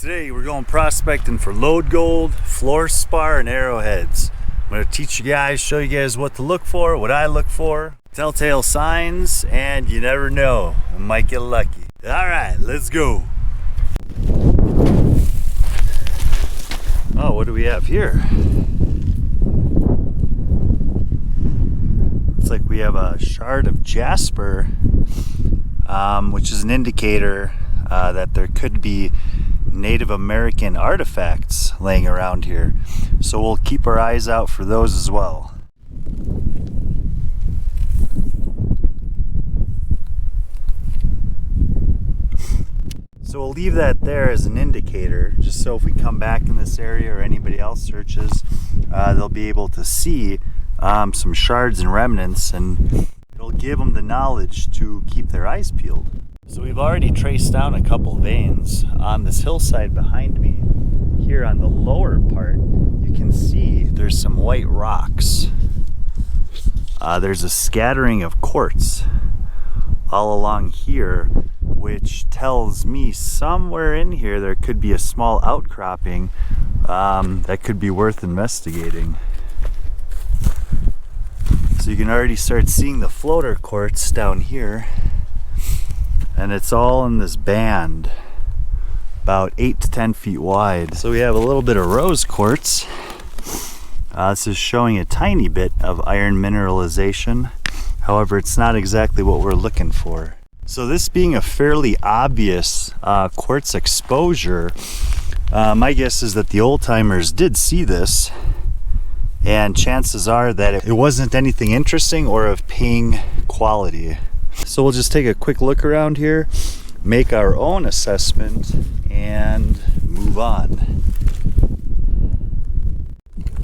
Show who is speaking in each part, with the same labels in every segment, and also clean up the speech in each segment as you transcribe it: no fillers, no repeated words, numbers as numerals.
Speaker 1: Today we're going prospecting for Lode Gold, fluorspar, and arrowheads. I'm going to teach you guys, show you guys what to look for, what I look for, telltale signs, and you never know, I might get lucky. Alright, let's go. Oh, what do we have here? Looks like we have a shard of jasper, which is an indicator that there could be Native American artifacts laying around here. So we'll keep our eyes out for those as well. So we'll leave that there as an indicator, just so if we come back in this area or anybody else searches, they'll be able to see some shards and remnants, and it'll give them the knowledge to keep their eyes peeled. So we've already traced down a couple veins on this hillside behind me. Here on the lower part, you can see there's some white rocks. There's a scattering of quartz all along here, which tells me somewhere in here there could be a small outcropping that could be worth investigating. So you can already start seeing the floater quartz down here. And it's all in this band, about 8 to 10 feet wide. So we have a little bit of rose quartz. This is showing a tiny bit of iron mineralization. However, it's not exactly what we're looking for. So this being a fairly obvious quartz exposure, my guess is that the old timers did see this, and chances are that it wasn't anything interesting or of paying quality. So we'll just take a quick look around here, make our own assessment, and move on.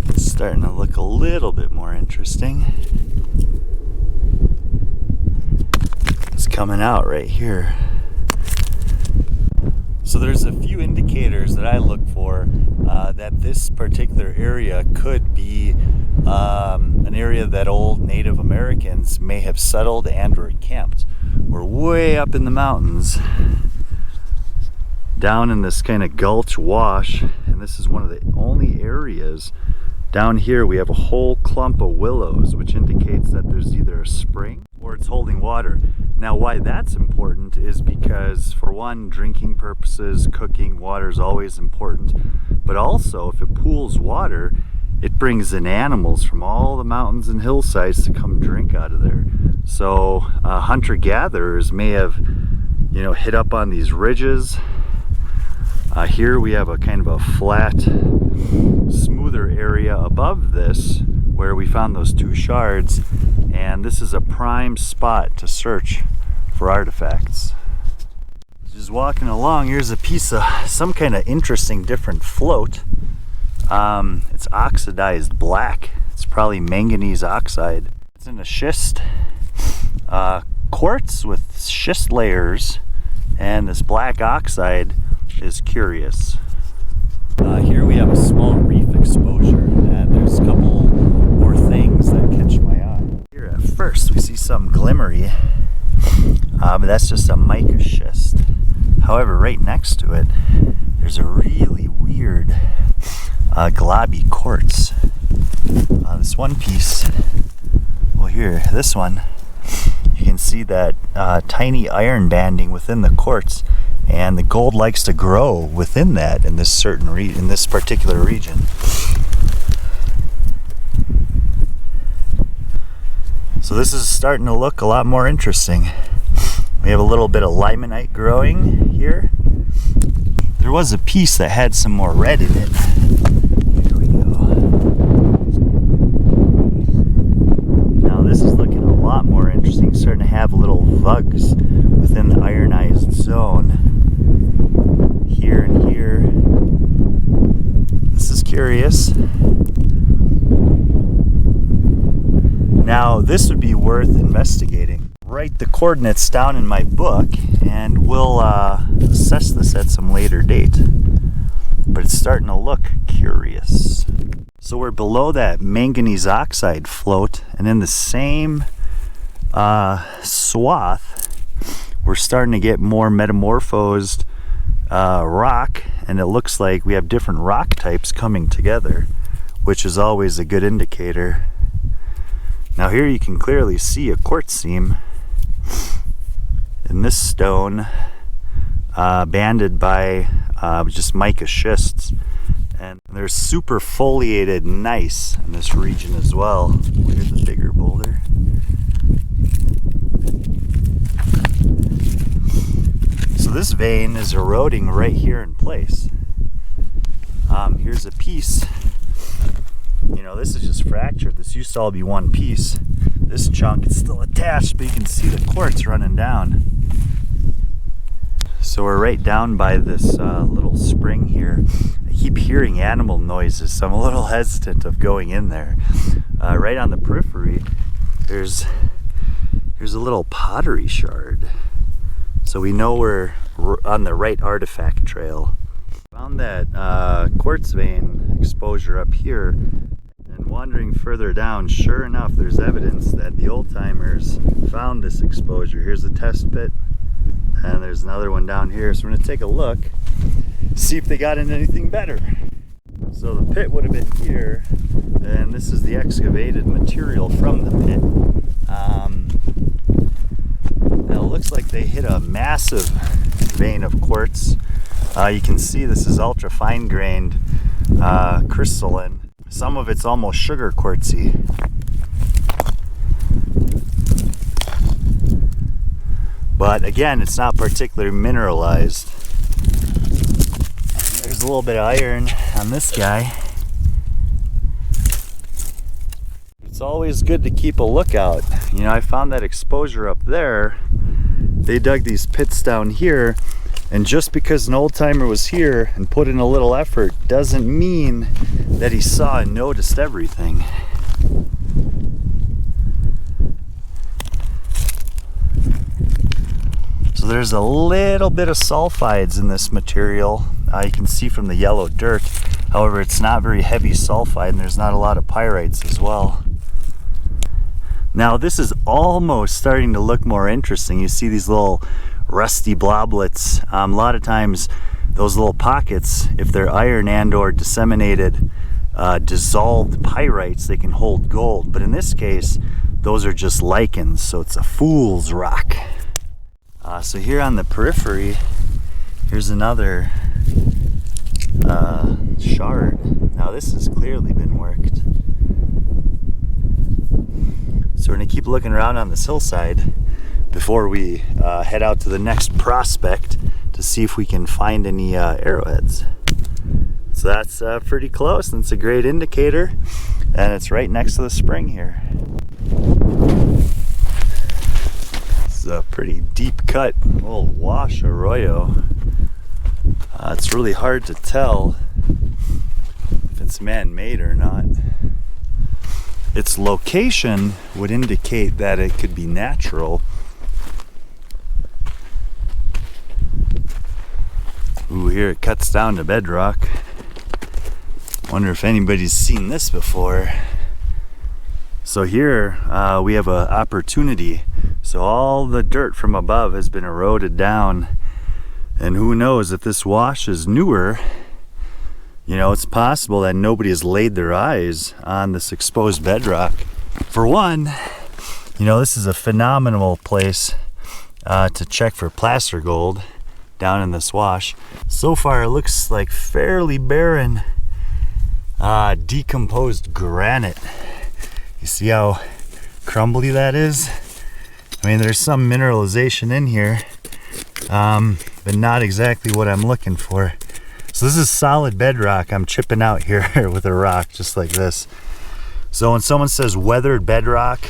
Speaker 1: It's starting to look a little bit more interesting. It's coming out right here. So there's a few indicators that I look for that this particular area could be an area that old Native Americans may have settled and or camped. We're way up in the mountains, down in this kind of gulch wash, and this is one of the only areas. Down here we have a whole clump of willows, which indicates that there's either a spring or it's holding water. Now why that's important is because, for one, drinking purposes, cooking, water is always important, but also if it pools water, it brings in animals from all the mountains and hillsides to come drink out of there. So hunter-gatherers may have, hit up on these ridges. Here we have a kind of a flat, smoother area above this where we found those two shards, and this is a prime spot to search for artifacts. Just walking along, here's a piece of some kind of interesting different float. It's oxidized black. It's probably manganese oxide. It's in a schist quartz with schist layers, and this black oxide is curious. Here we have a small reef exposure, and there's a couple more things that catch my eye. Here at first we see some glimmery, but that's just a mica schist. However, right next to it there's a really weird globby quartz. This one piece, well here, this one, you can see that tiny iron banding within the quartz, and the gold likes to grow within that in this in this particular region. So this is starting to look a lot more interesting. We have a little bit of limonite growing here. There was a piece that had some more red in it. Here we go. Now this is looking a lot more interesting, starting to have little vugs within the ironized zone. Here and here. This is curious. Now this would be worth investigating. Write the coordinates down in my book and we'll assess this at some later date. But it's starting to look curious. So we're below that manganese oxide float, and in the same swath we're starting to get more metamorphosed rock, and it looks like we have different rock types coming together, which is always a good indicator. Now here you can clearly see a quartz seam in this stone, banded by just mica schists, and there's super foliated gneiss in this region as well. Here's the bigger boulder. So this vein is eroding right here in place. Here's a piece. You know, this is just fractured. This used to all be one piece. This chunk is still attached, but you can see the quartz running down. So we're right down by this little spring here. I keep hearing animal noises, so I'm a little hesitant of going in there. Right on the periphery, here's a little pottery shard. So we know we're on the right artifact trail. Found that quartz vein exposure up here, and wandering further down, sure enough, there's evidence that the old timers found this exposure. Here's a test pit, and there's another one down here. So we're gonna take a look, see if they got into anything better. So the pit would have been here, and this is the excavated material from the pit. Now it looks like they hit a massive vein of quartz. You can see this is ultra fine grained crystalline. Some of it's almost sugar quartzy. But again, it's not particularly mineralized. There's a little bit of iron on this guy. It's always good to keep a lookout. You know, I found that exposure up there. They dug these pits down here, and just because an old timer was here and put in a little effort doesn't mean that he saw and noticed everything. So there's a little bit of sulfides in this material. You can see from the yellow dirt. However, it's not very heavy sulfide, and there's not a lot of pyrites as well. Now this is almost starting to look more interesting. You see these little rusty bloblets. A lot of times those little pockets, if they're iron and or disseminated dissolved pyrites, they can hold gold. But in this case, those are just lichens, so it's a fool's rock. So here on the periphery, here's another shard. Now this has clearly been worked. So we're gonna keep looking around on this hillside before we head out to the next prospect to see if we can find any arrowheads. So that's pretty close, and it's a great indicator, and it's right next to the spring here. It's a pretty deep cut little wash arroyo. It's really hard to tell if it's man-made or not. Its location would indicate that it could be natural. Ooh, here it cuts down to bedrock. Wonder if anybody's seen this before. So here we have an opportunity. So all the dirt from above has been eroded down, and who knows if this wash is newer. You know, it's possible that nobody has laid their eyes on this exposed bedrock. For one, you know, this is a phenomenal place to check for placer gold down in this wash. So far it looks like fairly barren decomposed granite. You see how crumbly that is? I mean, there's some mineralization in here, but not exactly what I'm looking for. So this is solid bedrock I'm chipping out here with a rock just like this. So when someone says weathered bedrock,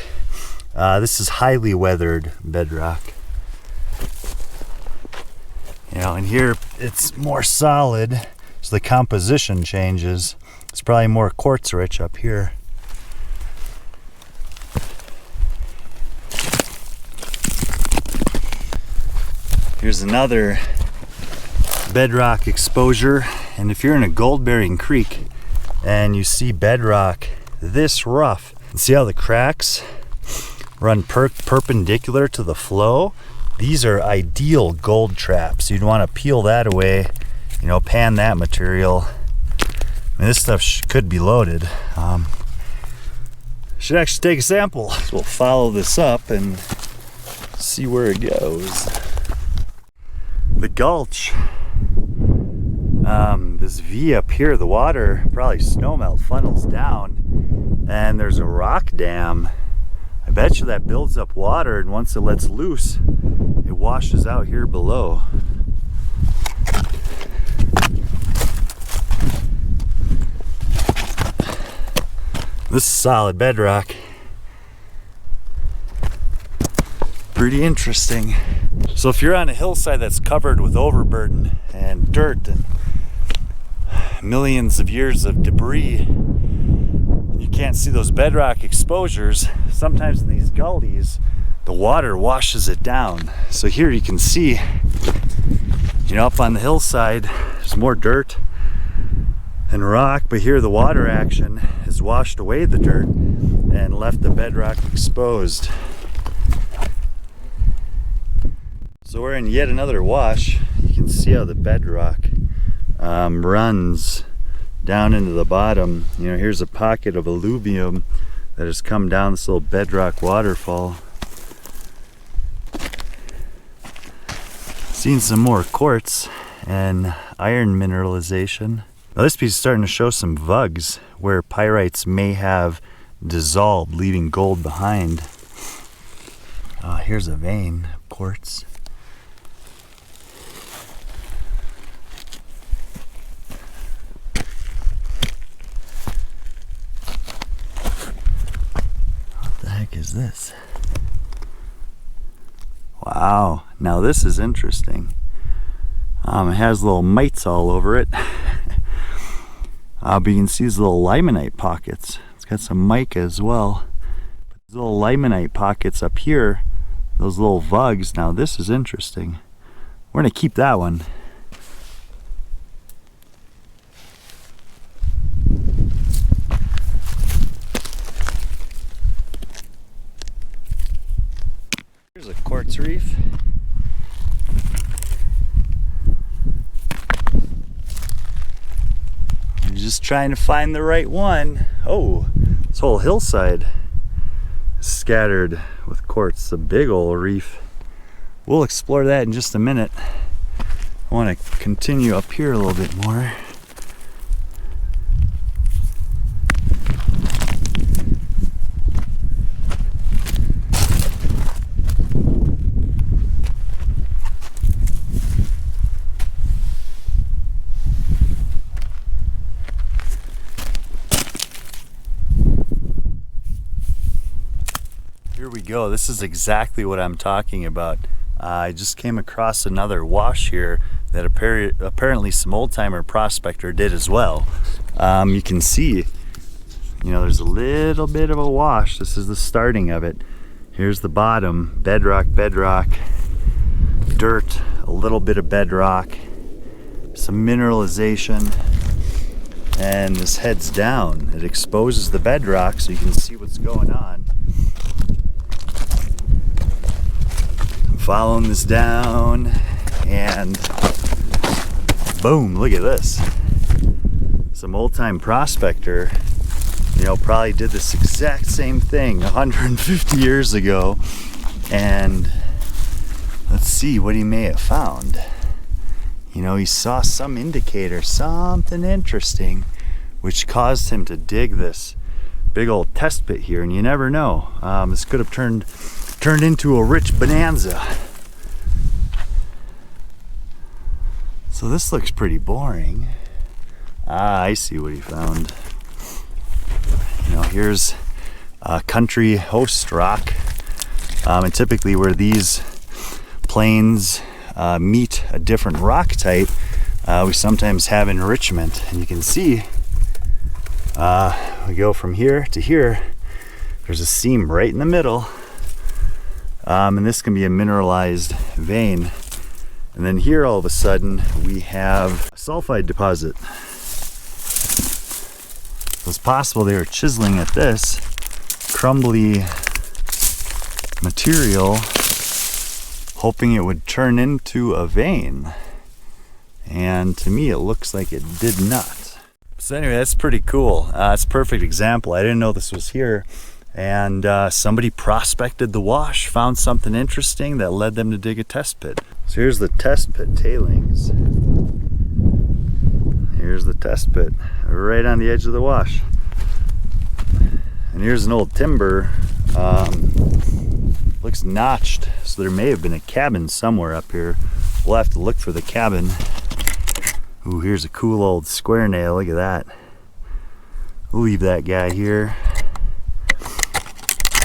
Speaker 1: this is highly weathered bedrock. You know, and here it's more solid, so the composition changes. It's probably more quartz rich up here. Here's another bedrock exposure, and if you're in a gold bearing creek and you see bedrock this rough, see how the cracks run perpendicular to the flow? These are ideal gold traps. You'd want to peel that away you know, pan that material. I mean, this stuff could be loaded. Should actually take a sample. So we'll follow this up and see where it goes. The gulch, this V up here, the water, probably snowmelt, funnels down, and there's a rock dam. I bet you that builds up water, and once it lets loose, it washes out here below. This is solid bedrock. Pretty interesting. So if you're on a hillside that's covered with overburden and dirt and millions of years of debris, you can't see those bedrock exposures. Sometimes in these gullies, the water washes it down. So here you can see, you know, up on the hillside, there's more dirt and rock, but here the water action has washed away the dirt and left the bedrock exposed. So we're in yet another wash. You can see how the bedrock runs down into the bottom. You know, here's a pocket of alluvium that has come down this little bedrock waterfall. Seen some more quartz and iron mineralization. Now this piece is starting to show some vugs where pyrites may have dissolved, leaving gold behind. Here's a vein of quartz. What the heck is this? Wow, now this is interesting. It has little mites all over it. But you can see these little limonite pockets. It's got some mica as well. These little limonite pockets up here, those little vugs. Now this is interesting. We're gonna keep that one. Here's a quartz reef. Just trying to find the right one. Oh, this whole hillside is scattered with quartz. A big old reef. We'll explore that in just a minute. I want to continue up here a little bit more. Here we go. This is exactly what I'm talking about. I just came across another wash here that apparently some old-timer prospector did as well. You can see, you know, there's a little bit of a wash. This is the starting of it. Here's the bottom, bedrock, dirt, a little bit of bedrock, some mineralization, and this heads down. It exposes the bedrock so you can see what's going on. Following this down, and boom, look at this. Some old-time prospector, you know, probably did this exact same thing 150 years ago, and let's see what he may have found. You know, he saw some indicator, something interesting, which caused him to dig this big old test pit here, and you never know. This could have turned into a rich bonanza. So this looks pretty boring. I see what he found. You know, here's a country host rock, and typically where these plains meet a different rock type, we sometimes have enrichment, and you can see we go from here to here. There's a seam right in the middle. And this can be a mineralized vein. And then here all of a sudden we have a sulfide deposit. So it's possible they were chiseling at this crumbly material, hoping it would turn into a vein. and to me it looks like it did not. So anyway, that's pretty cool. It's a perfect example. I didn't know this was here, and somebody prospected the wash, found something interesting that led them to dig a test pit. So here's the test pit tailings. Here's the test pit right on the edge of the wash. And here's an old timber. Looks notched, so there may have been a cabin somewhere up here. We'll have to look for the cabin. Ooh, here's a cool old square nail. Look at that. We'll leave that guy here.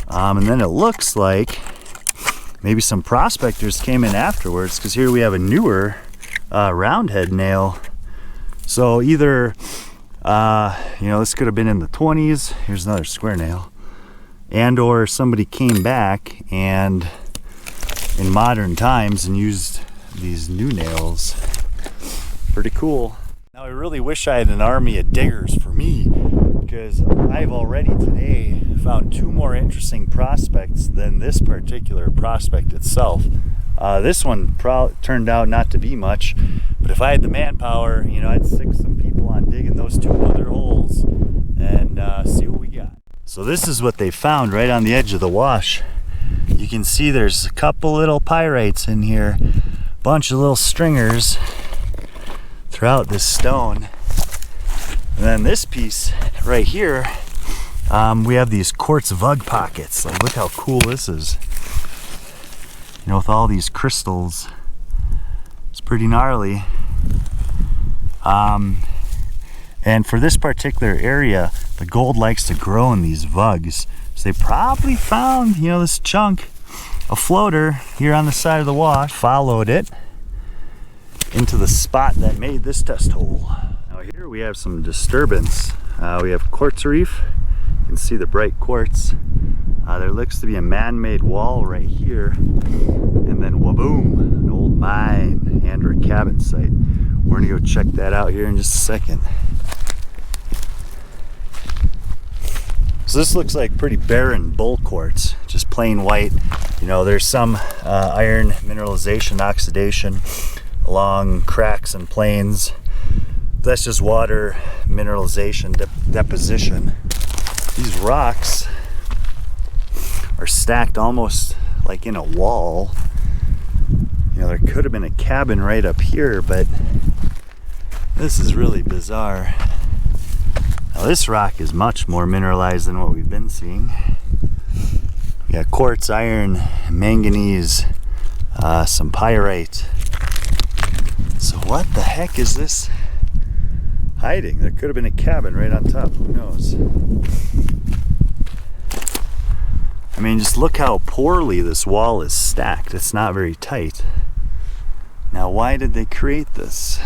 Speaker 1: And then it looks like maybe some prospectors came in afterwards, because here we have a newer roundhead nail. So either, you know, this could have been in the 20s. Here's another square nail. And or somebody came back and in modern times and used these new nails. Pretty cool. Now I really wish I had an army of diggers for me, because I've already today found 2 more interesting prospects than this particular prospect itself. This one turned out not to be much, but if I had the manpower, you know, I'd stick some people on digging those 2 other holes and see what we got. So this is what they found right on the edge of the wash. You can see there's a couple little pyrites in here, bunch of little stringers throughout this stone. And then this piece right here, we have these quartz vug pockets. Like, look how cool this is. You know, with all these crystals. It's pretty gnarly. And for this particular area, the gold likes to grow in these vugs. So they probably found, you know, this chunk, a floater here on the side of the wash, followed it into the spot that made this test hole. Now here we have some disturbance. We have quartz reef. You can see the bright quartz. There looks to be a man-made wall right here, and then waboom, an old mine and or cabin site. We're gonna go check that out here in just a second. So this looks like pretty barren bull quartz, just plain white. You know, there's some iron mineralization, oxidation along cracks and planes. That's just water mineralization deposition. These rocks are stacked almost like in a wall. You know, there could have been a cabin right up here, but this is really bizarre. Now this rock is much more mineralized than what we've been seeing. We got quartz, iron, manganese, some pyrite. So what the heck is this hiding? There could have been a cabin right on top, who knows? I mean, just look how poorly this wall is stacked. It's not very tight. Now, why did they create this?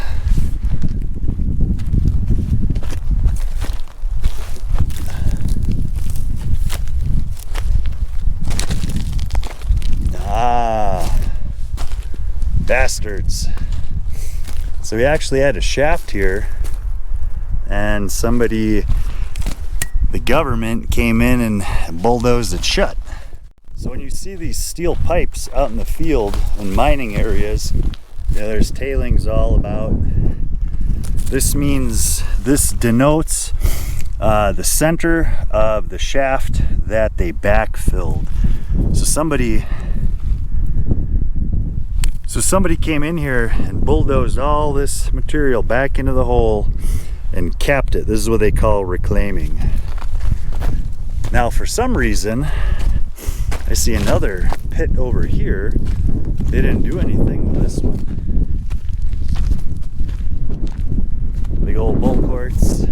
Speaker 1: Bastards. So we actually had a shaft here, and somebody, the government, came in and bulldozed it shut. So when you see these steel pipes out in the field in mining areas, you know, there's tailings all about. This means, this denotes the center of the shaft that they backfilled. So somebody came in here and bulldozed all this material back into the hole and capped it. This is what they call reclaiming. Now, for some reason, I see another pit over here. They didn't do anything with this one. Big old bull quartz.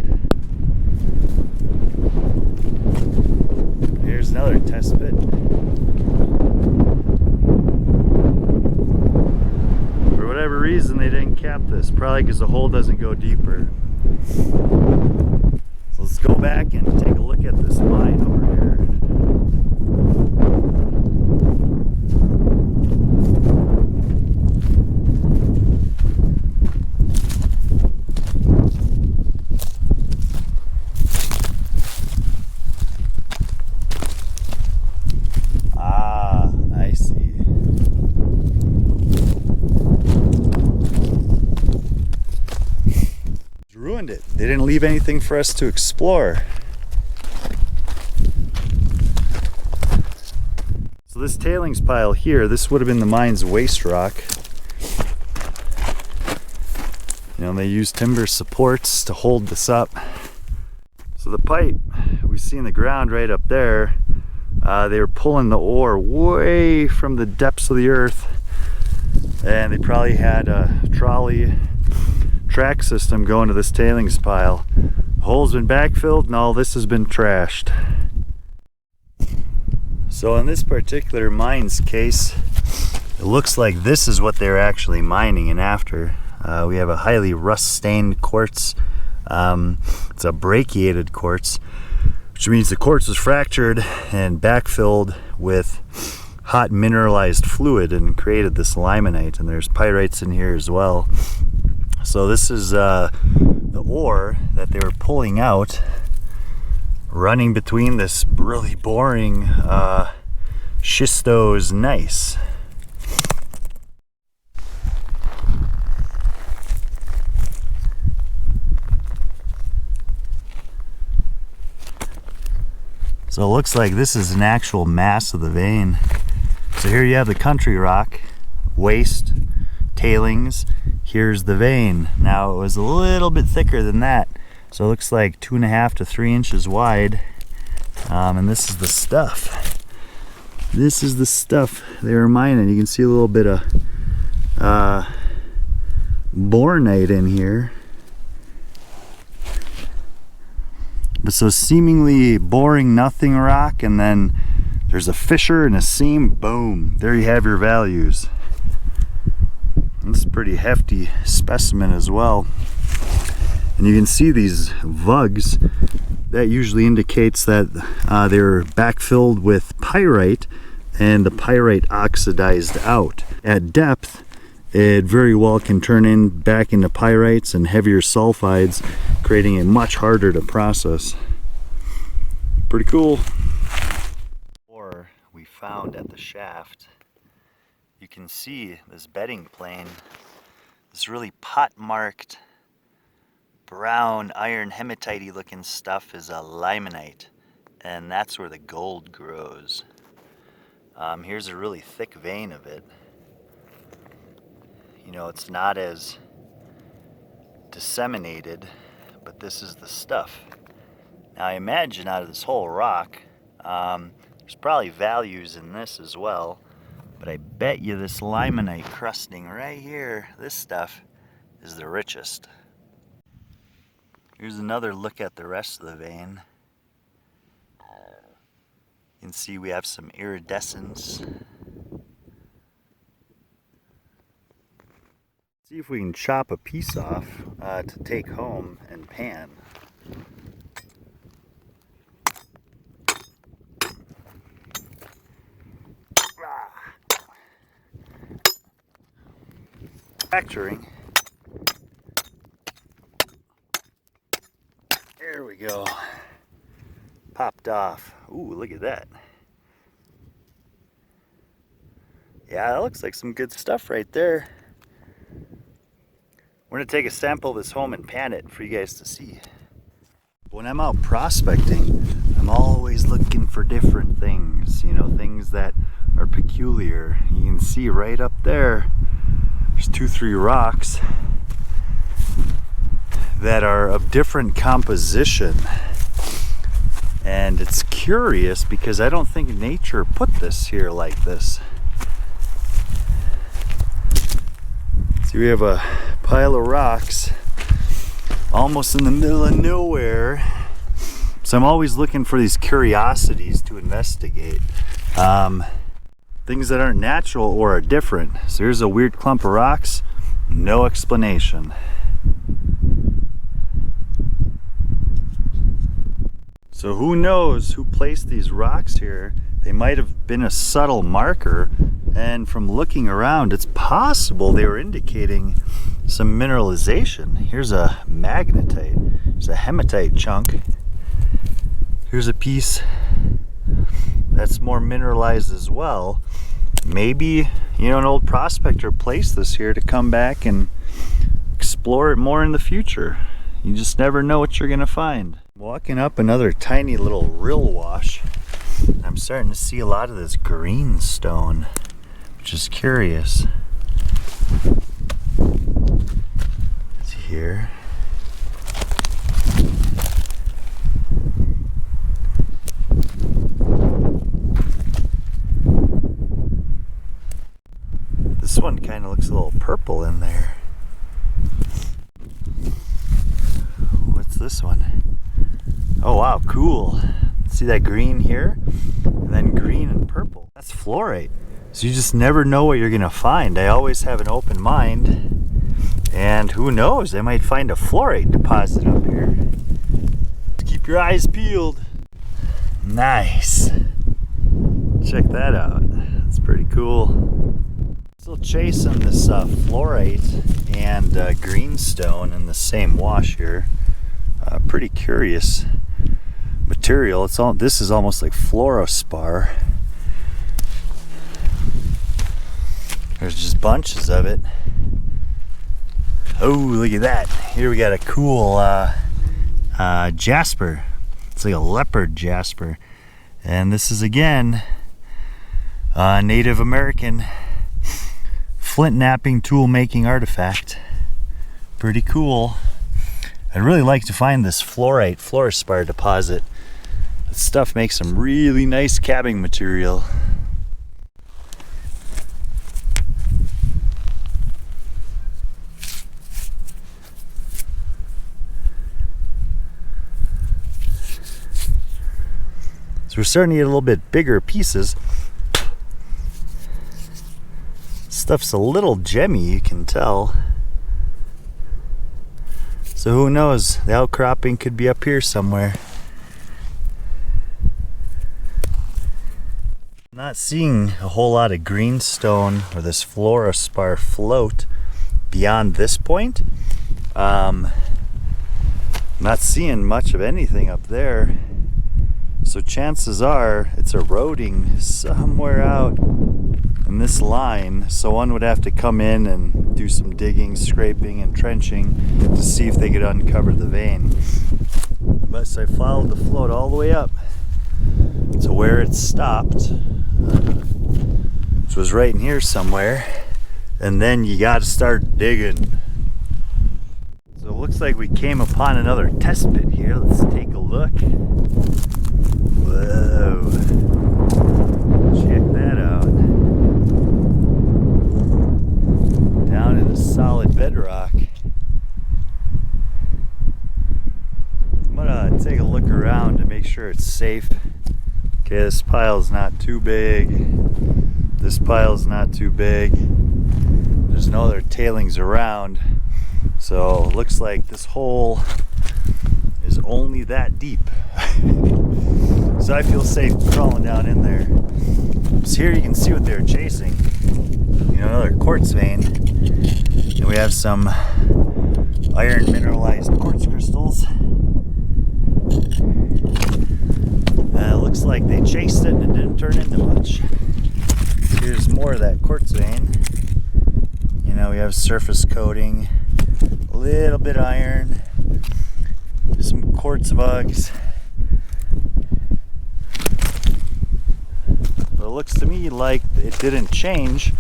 Speaker 1: Here's another test pit. For whatever reason, they didn't cap this. Probably because the hole doesn't go deeper. So let's go back and take a look at this mine over here. I see. ruined it. They didn't leave anything for us to explore. So this tailings pile here, this would have been the mine's waste rock. You know, they used timber supports to hold this up. So the pipe we see in the ground right up there, they were pulling the ore way from the depths of the earth, and they probably had a trolley track system going to this tailings pile. The hole's been backfilled and all this has been trashed. So in this particular mine's case, it looks like this is what they're actually mining in after. We have a highly rust-stained quartz. It's a brachiated quartz, which means the quartz was fractured and backfilled with hot mineralized fluid and created this limonite, and there's pyrites in here as well. So this is the ore that they were pulling out, running between this really boring schistose gneiss. So it looks like this is an actual mass of the vein. So here you have the country rock, waste, tailings. Here's the vein. Now it was a little bit thicker than that. So it looks like 2.5 to 3 inches wide. And this is the stuff. This is the stuff they were mining. You can see a little bit of bornite in here. But so seemingly boring nothing rock, and then there's a fissure and a seam, boom, there you have your values. This is a pretty hefty specimen as well. And you can see these vugs. That usually indicates that they're backfilled with pyrite, and the pyrite oxidized out. At depth, it very well can turn back into pyrites and heavier sulfides, creating it much harder to process. Pretty cool. Ore we found at the shaft. You can see this bedding plane, this really pot-marked brown iron hematite-y looking stuff is a limonite, and that's where the gold grows. Here's a really thick vein of it. You know, it's not as disseminated, but this is the stuff. Now I imagine out of this whole rock, there's probably values in this as well, but I bet you this limonite crusting right here, this stuff, is the richest. Here's another look at the rest of the vein. You can see we have some iridescence. See if we can chop a piece off to take home and pan. Fracturing. There we go. Popped off. Ooh, look at that. Yeah, that looks like some good stuff right there. We're gonna take a sample of this home and pan it for you guys to see. When I'm out prospecting, I'm always looking for different things, you know, things that are peculiar. You can see right up there, there's 2-3 rocks that are of different composition. And it's curious because I don't think nature put this here like this. See, we have a pile of rocks almost in the middle of nowhere. So I'm always looking for these curiosities to investigate. Things that aren't natural or are different. So here's a weird clump of rocks, no explanation. So who knows who placed these rocks here? They might have been a subtle marker, and from looking around, it's possible they were indicating some mineralization. Here's a magnetite, there's a hematite chunk. Here's a piece that's more mineralized as well. Maybe, you know, an old prospector placed this here to come back and explore it more in the future. You just never know what you're gonna find. Walking up another tiny little rill wash, I'm starting to see a lot of this greenstone, which is curious. It's here. This one kind of looks a little purple in there. What's this one? Oh wow, cool. See that green here? And then green and purple. That's fluorite. So you just never know what you're gonna find. I always have an open mind. And who knows, I might find a fluorite deposit up here. Keep your eyes peeled. Nice. Check that out. That's pretty cool. Still chasing this fluorite and greenstone in the same wash here. Pretty curious material. This is almost like fluorospar. There's just bunches of it. Oh, look at that. Here we got a cool jasper. It's like a leopard jasper. And this is again a Native American flint knapping tool making artifact. Pretty cool. I'd really like to find this fluorospar deposit. This stuff makes some really nice cabbing material. So we're starting to get a little bit bigger pieces. Stuff's a little gemmy, you can tell. So who knows, the outcropping could be up here somewhere. I'm not seeing a whole lot of greenstone or this fluorospar float beyond this point. I'm not seeing much of anything up there. So chances are it's eroding somewhere out in this line, so one would have to come in and do some digging, scraping, and trenching to see if they could uncover the vein. But so I followed the float all the way up to where it stopped, which was right in here somewhere, and then you got to start digging. So it looks like we came upon another test pit here. Let's take a look. Whoa, check that out. Down in a solid bedrock. I'm gonna take a look around to make sure it's safe. Okay, this pile's not too big. This pile's not too big. There's no other tailings around. So it looks like this hole is only that deep. So I feel safe crawling down in there. So here you can see what they're chasing. You know, another quartz vein. And we have some iron mineralized quartz crystals. Looks like they chased it and it didn't turn into much. Here's more of that quartz vein. You know, we have surface coating, a little bit of iron, some quartz bugs. But it looks to me like it didn't change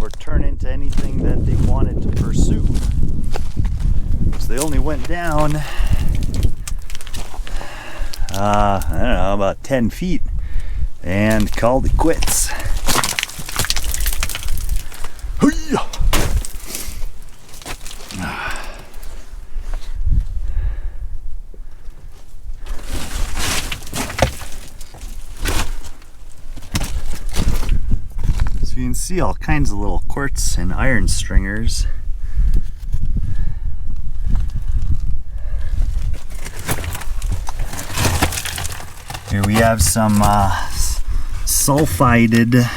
Speaker 1: or turn into anything that they wanted to pursue. So they only went down, I don't know, about 10 feet and called it quits. So you can see all kinds of little quartz and iron stringers. Here we have some sulfided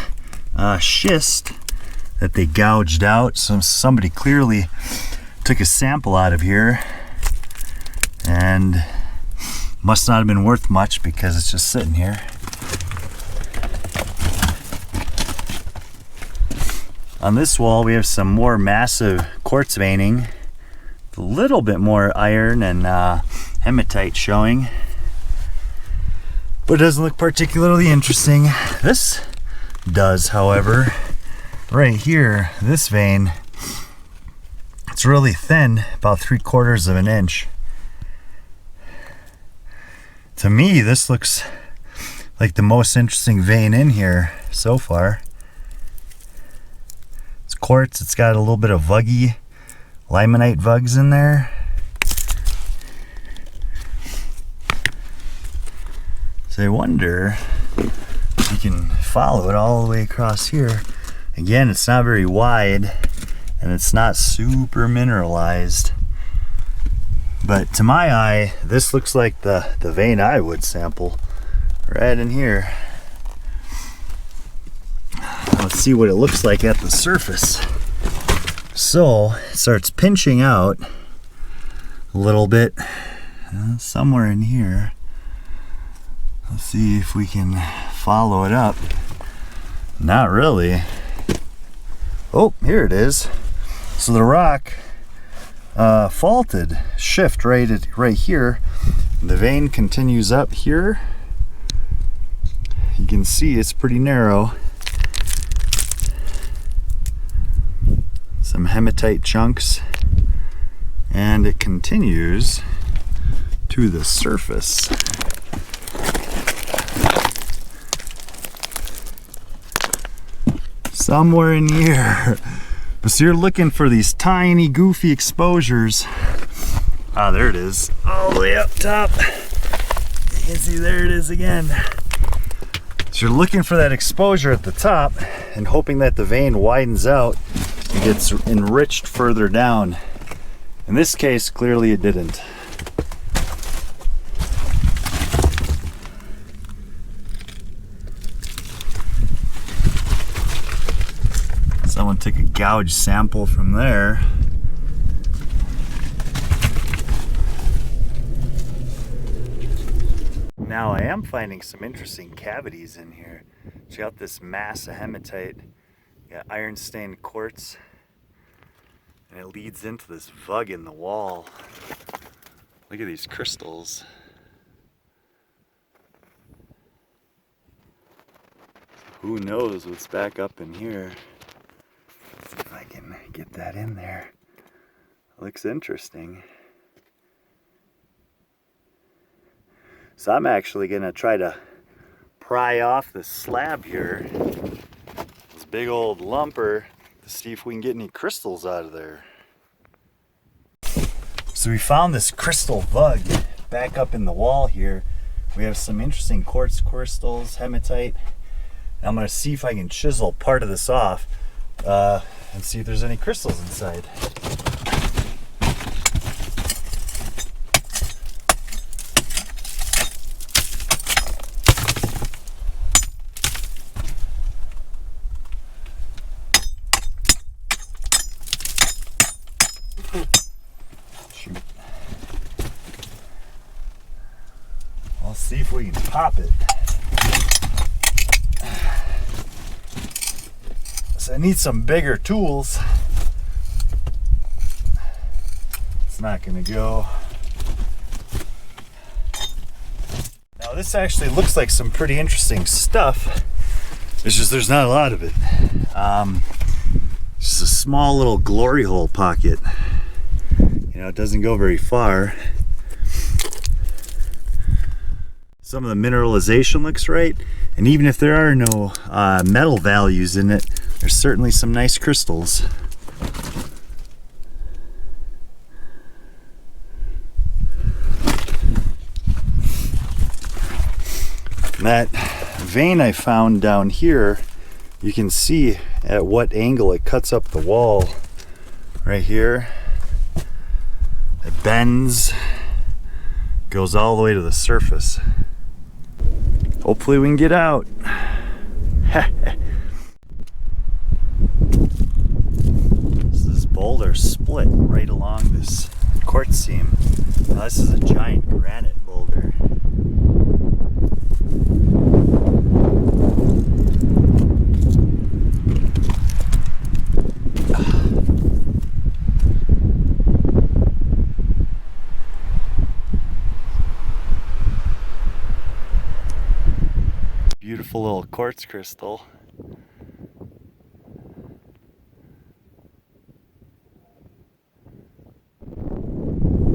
Speaker 1: schist that they gouged out. So somebody clearly took a sample out of here and must not have been worth much because it's just sitting here. On this wall we have some more massive quartz veining A little bit more iron and hematite showing, but it doesn't look particularly interesting. This does, however. Right here, this vein, it's really thin, about 3/4 of an inch. To me, this looks like the most interesting vein in here so far. It's quartz, it's got a little bit of vuggy, limonite vugs in there. So I wonder if you can follow it all the way across here. Again, it's not very wide and it's not super mineralized. But to my eye, this looks like the vein I would sample right in here. Let's see what it looks like at the surface. So it starts pinching out a little bit somewhere in here. Let's see if we can follow it up. Not really. Oh, here it is. So the rock faulted, shift right here. The vein continues up here. You can see it's pretty narrow. Some hematite chunks, and it continues to the surface. Somewhere in here. So you're looking for these tiny, goofy exposures. Ah, there it is, all the way up top. You can see there it is again. So you're looking for that exposure at the top and hoping that the vein widens out and gets enriched further down. In this case, clearly it didn't. Someone took a gouge sample from there. Now I am finding some interesting cavities in here. Check out this mass of hematite. Got iron stained quartz. And it leads into this vug in the wall. Look at these crystals. Who knows what's back up in here. Let's see if I can get that in there. Looks interesting. So I'm actually gonna try to pry off this slab here, this big old lumper, to see if we can get any crystals out of there. So we found this crystal vug back up in the wall here. We have some interesting quartz crystals, hematite. And I'm gonna see if I can chisel part of this off and see if there's any crystals inside. Shoot. I'll see if we can pop it. So I need some bigger tools. It's not gonna go. Now this actually looks like some pretty interesting stuff. It's just there's not a lot of it. Just a small little glory hole pocket. You know, it doesn't go very far. Some of the mineralization looks right, and even if there are no metal values in it, there's certainly some nice crystals. That vein I found down here, you can see at what angle it cuts up the wall. Right here. It bends, goes all the way to the surface. Hopefully we can get out. So this boulder split right along this quartz seam. Now this is a giant granite boulder. beautiful little quartz crystal.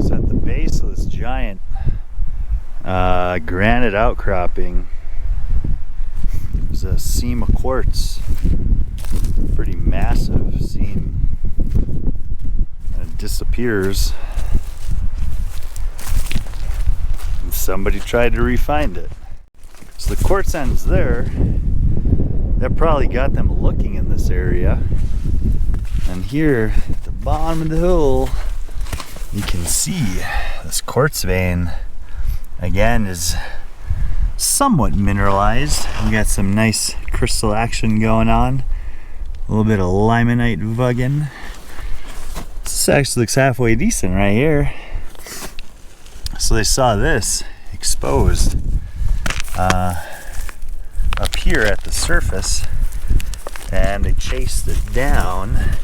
Speaker 1: So at the base of this giant granite outcropping, there's a seam of quartz, pretty massive seam, and it disappears. And somebody tried to re-find it. So the quartz ends there. That probably got them looking in this area. And here at the bottom of the hill, you can see this quartz vein again is somewhat mineralized. We got some nice crystal action going on. A little bit of limonite vugging. This actually looks halfway decent right here. So they saw this exposed up here at the surface, and they chased it down.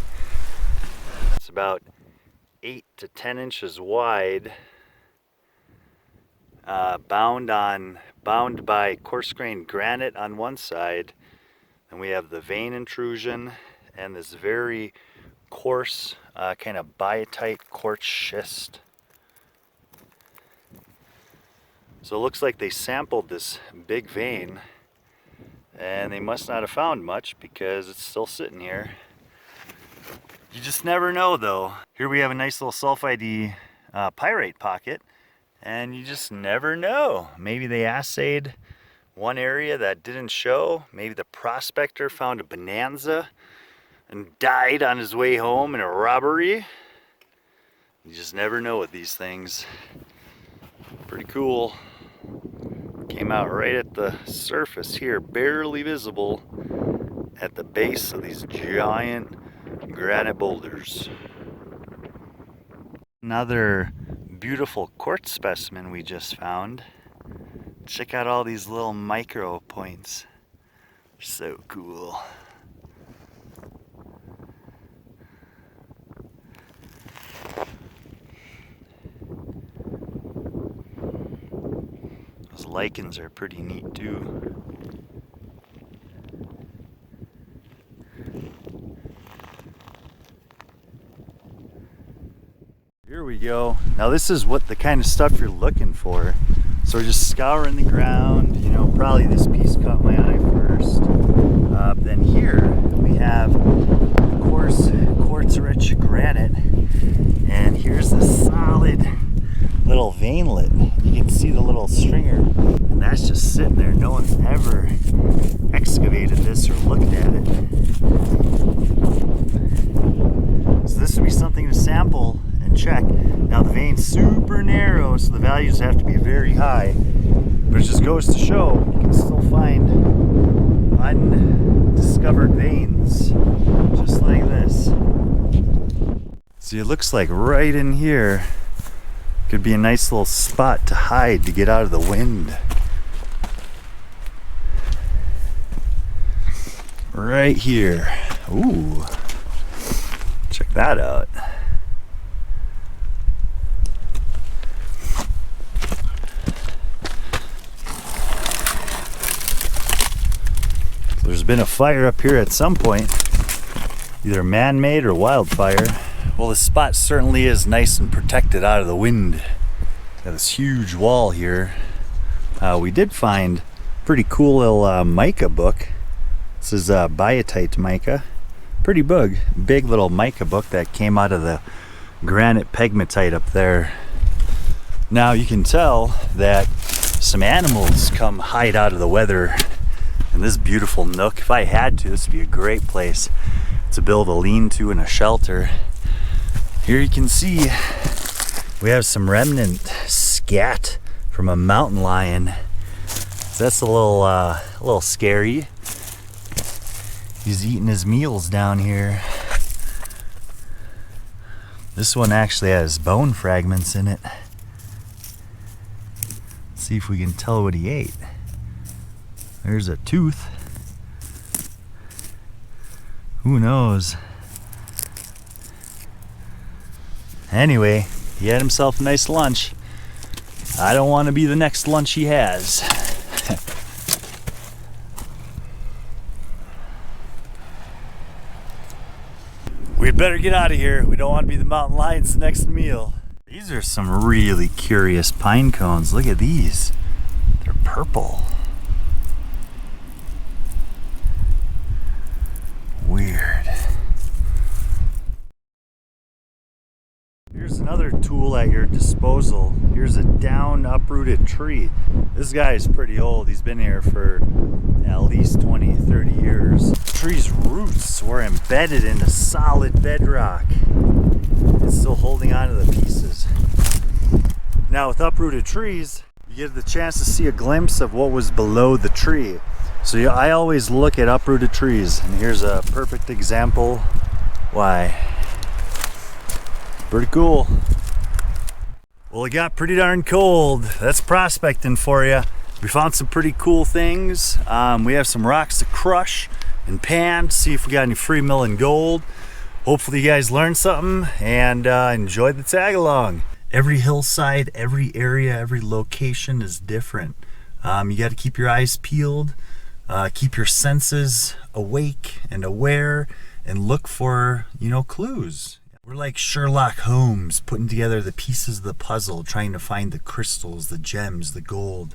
Speaker 1: It's about 8 to 10 inches wide, bound by coarse-grained granite on one side, and we have the vein intrusion and this very coarse kind of biotite quartz schist. So it looks like they sampled this big vein, and they must not have found much because it's still sitting here. You just never know though. Here we have a nice little sulfide pyrite pocket, and you just never know. Maybe they assayed one area that didn't show. Maybe the prospector found a bonanza and died on his way home in a robbery. You just never know with these things. Pretty cool. Came out right at the surface here, barely visible at the base of these giant granite boulders. Another beautiful quartz specimen we just found. Check out all these little micro points. So cool. Those lichens are pretty neat too. Here we go. Now this is what the kind of stuff you're looking for. So we're just scouring the ground. You know, probably this piece caught my eye first. Then here we have quartz-rich granite, and here's the solid little veinlet. You can see the little stringer, and that's just sitting there. No one's ever excavated this or looked at it. So this would be something to sample and check. Now the vein's super narrow, so the values have to be very high, but it just goes to show you can still find undiscovered veins just like this. See, it looks like right in here could be a nice little spot to hide to get out of the wind. Right here. Ooh, check that out. There's been a fire up here at some point, either man-made or wildfire. Well, this spot certainly is nice and protected out of the wind. Got this huge wall here. We did find a pretty cool little mica book. This is biotite mica. Pretty big little mica book that came out of the granite pegmatite up there. Now you can tell that some animals come hide out of the weather in this beautiful nook. If I had to, this would be a great place to build a lean-to and a shelter. Here you can see we have some remnant scat from a mountain lion. So that's a little scary. He's eating his meals down here. This one actually has bone fragments in it. Let's see if we can tell what he ate. There's a tooth. Who knows? Anyway, he had himself a nice lunch. I don't want to be the next lunch he has. better get out of here. We don't want to be the mountain lion's next meal. These are some really curious pine cones. Look at these. They're purple. Weird. Here's another tool at your disposal. Here's a down uprooted tree. This guy is pretty old. He's been here for at least 20, 30 years. The tree's roots were embedded into solid bedrock. It's still holding on to the pieces. Now with uprooted trees, you get the chance to see a glimpse of what was below the tree. So I always look at uprooted trees, and here's a perfect example why. Pretty cool. Well, it got pretty darn cold. That's prospecting for you. We found some pretty cool things. We have some rocks to crush and pan to see if we got any free milling gold. Hopefully you guys learned something and enjoyed the tag along. Every hillside, every area, every location is different. You got to keep your eyes peeled, keep your senses awake and aware, and look for, clues. We're like Sherlock Holmes, putting together the pieces of the puzzle, trying to find the crystals, the gems, the gold.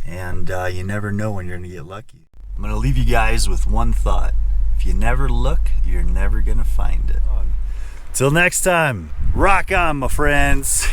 Speaker 1: And you never know when you're gonna get lucky. I'm gonna leave you guys with one thought. If you never look, you're never gonna find it. Till next time, rock on, my friends.